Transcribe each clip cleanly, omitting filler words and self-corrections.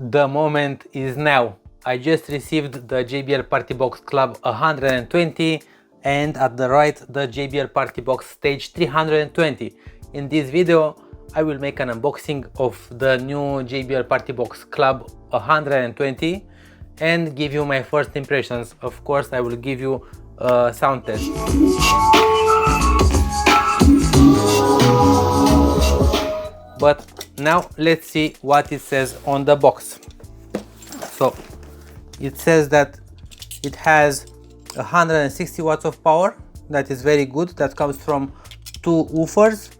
The moment is now. I just received the JBL Partybox Club 120 and at the right the JBL Partybox Stage 320. In this video I will make an unboxing of the new JBL Partybox Club 120 and give you my first impressions. Of course I will give you a sound test. But now let's see what it says on the box. So it says that it has 160 watts of power. That is very good. That comes from 2 woofers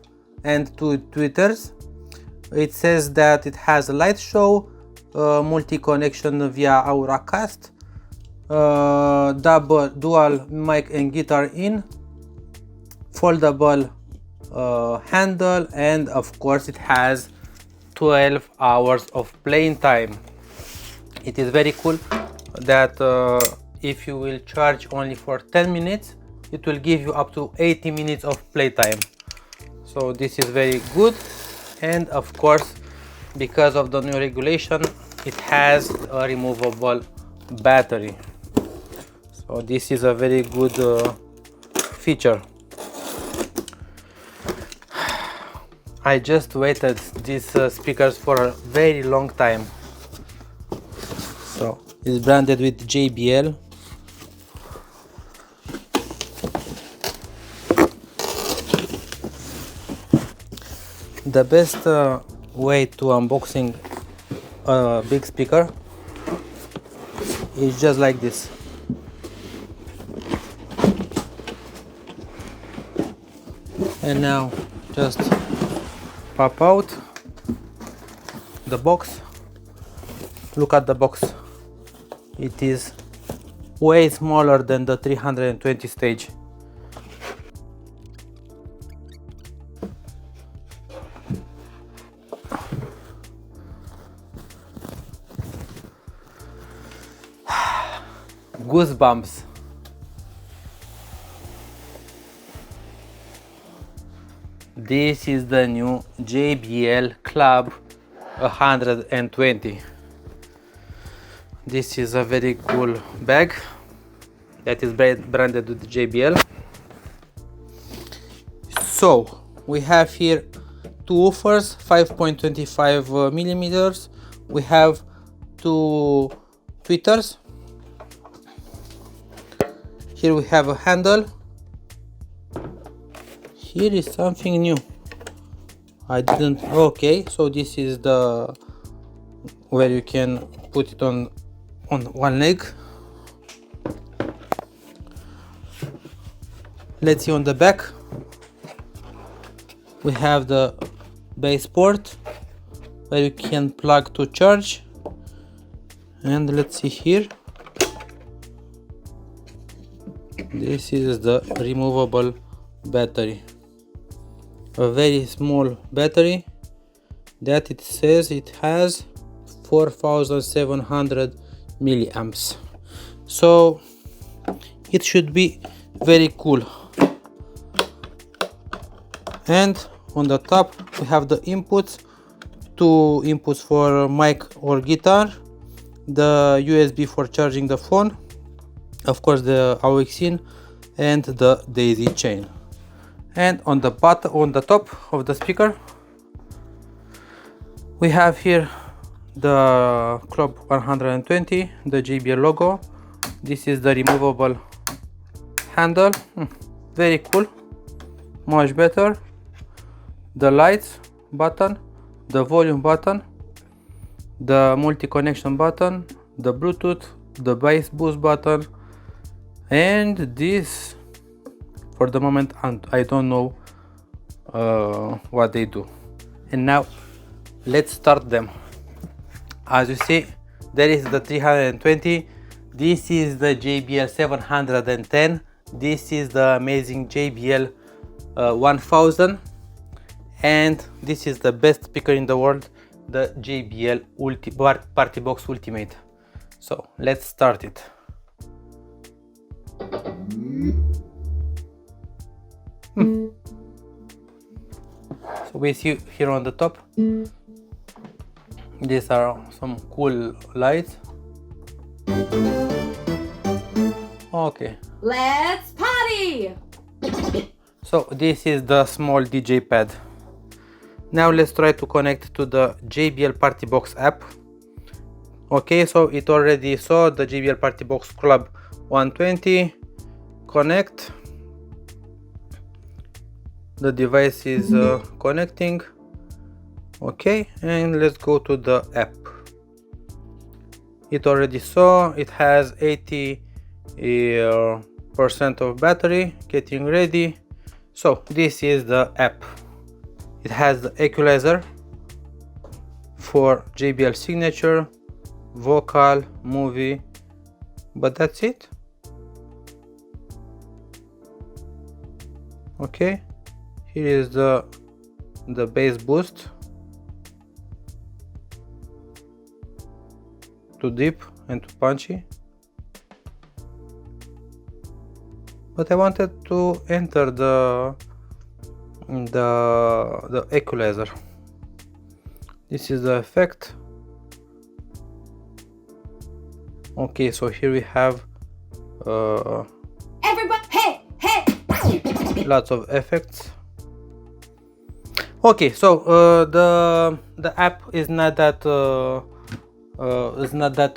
and 2 tweeters. It says that it has a light show, multi-connection via Auracast, dual mic and guitar in, foldable handle, and of course it has 12 hours of playing time. It is very cool that if you will charge only for 10 minutes it will give you up to 80 minutes of playtime. So this is very good, and of course because of the new regulation it has a removable battery. So this is a very good feature. I just waited these speakers for a very long time. So it's branded with JBL. The best way to unboxing a big speaker is just like this. And now just pop out the box. Look at the box. It is way smaller than the 320 stage. Goosebumps. This is the new JBL Club 120. This is a very cool bag that is branded with JBL. So we have here 2 woofers, 5.25 millimeters. We have 2 tweeters. Here we have a handle. Here is something new. I didn't. Okay, so this is the where you can put it on one leg. Let's see on the back. We have the base port where you can plug to charge, and let's see here. This is the removable battery. A very small battery that it says it has 4700 milliamps. So it should be very cool. And on the top we have the inputs, 2 inputs for mic or guitar, the USB for charging the phone, of course the aux in, and the daisy chain. And on the bottom, on the top of the speaker, we have here the Club 120, the JBL logo. This is the removable handle. Very cool, much better. The lights button, the volume button, the multi-connection button, the Bluetooth, the bass boost button, and this, for the moment I don't know what they do. And now let's start them. As you see, there is the 320. This is the JBL 710. This is the amazing JBL 1000, and this is the best speaker in the world, the JBL Partybox Ultimate. So let's start it. So we see here on the top These are some cool lights. Okay. Let's party! So this is the small DJ pad. Now let's try to connect to the JBL Partybox app. Okay, so it already saw the JBL Partybox Club 120. Connect. The device is connecting. Okay, and let's go to the app. It already saw it has 80% of battery. Getting ready. So this is the app. It has the equalizer for JBL signature, vocal, movie, but that's it. Okay, here is the bass boost, too deep and too punchy, but I wanted to enter the equalizer. This is the effect. Okay, so here we have Everybody, hey, hey! lots of effects. Okay, so the app is not that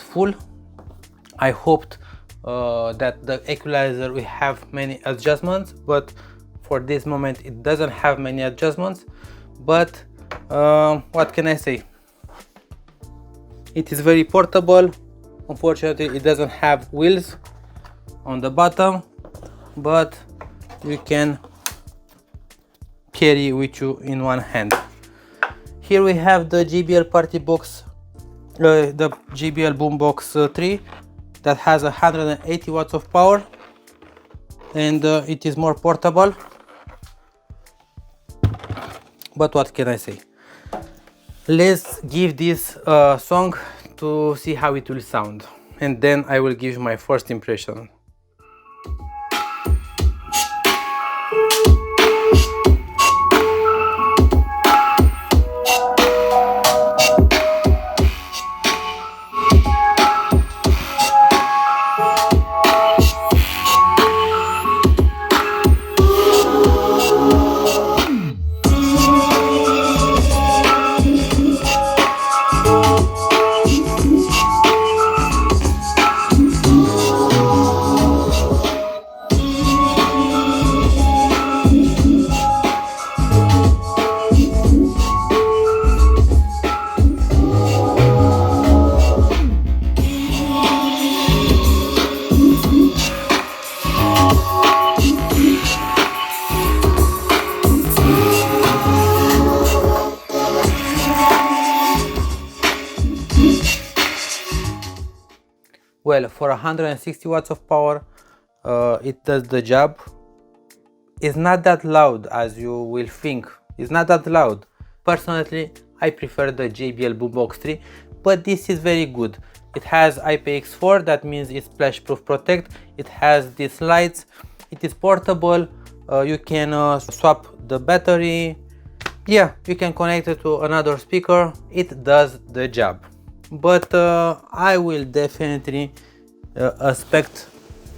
full. I hoped that the equalizer will have many adjustments, but for this moment it doesn't have many adjustments. But what can I say? It is very portable. Unfortunately, it doesn't have wheels on the bottom, but you can carry with you in one hand. Here we have the JBL Partybox, the JBL Boombox 3 that has 180 watts of power, and it is more portable. But what can I say? Let's give this song to see how it will sound, and then I will give my first impression. Well, for 160 watts of power, it does the job. It's not that loud as you will think. It's not that loud. Personally, I prefer the JBL Boombox 3, but this is very good. It has IPX4, that means it's splash proof protect. It has these lights. It is portable. You can swap the battery. Yeah, you can connect it to another speaker. It does the job. But I will definitely expect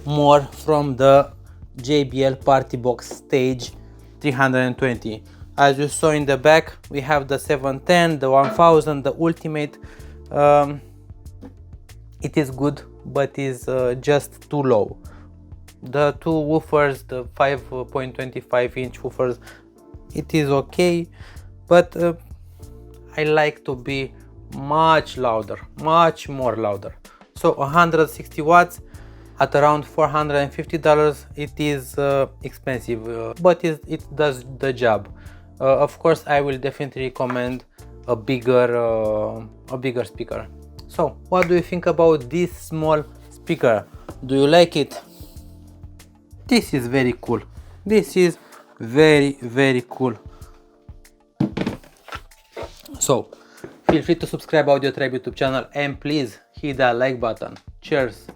more from the JBL Partybox Stage 320. As you saw in the back, we have the 710, the 1000, the Ultimate. It is good, but is just too low. The two woofers, the 5.25 inch woofers, it is okay, but I like to be much louder, much more louder. So 160 watts at around $450, it is expensive, but it does the job. Of course, I will definitely recommend a bigger speaker. So what do you think about this small speaker? Do you like it? This is very cool. This is very cool. So feel free to subscribe AudioTribe YouTube channel, and please hit that like button. Cheers.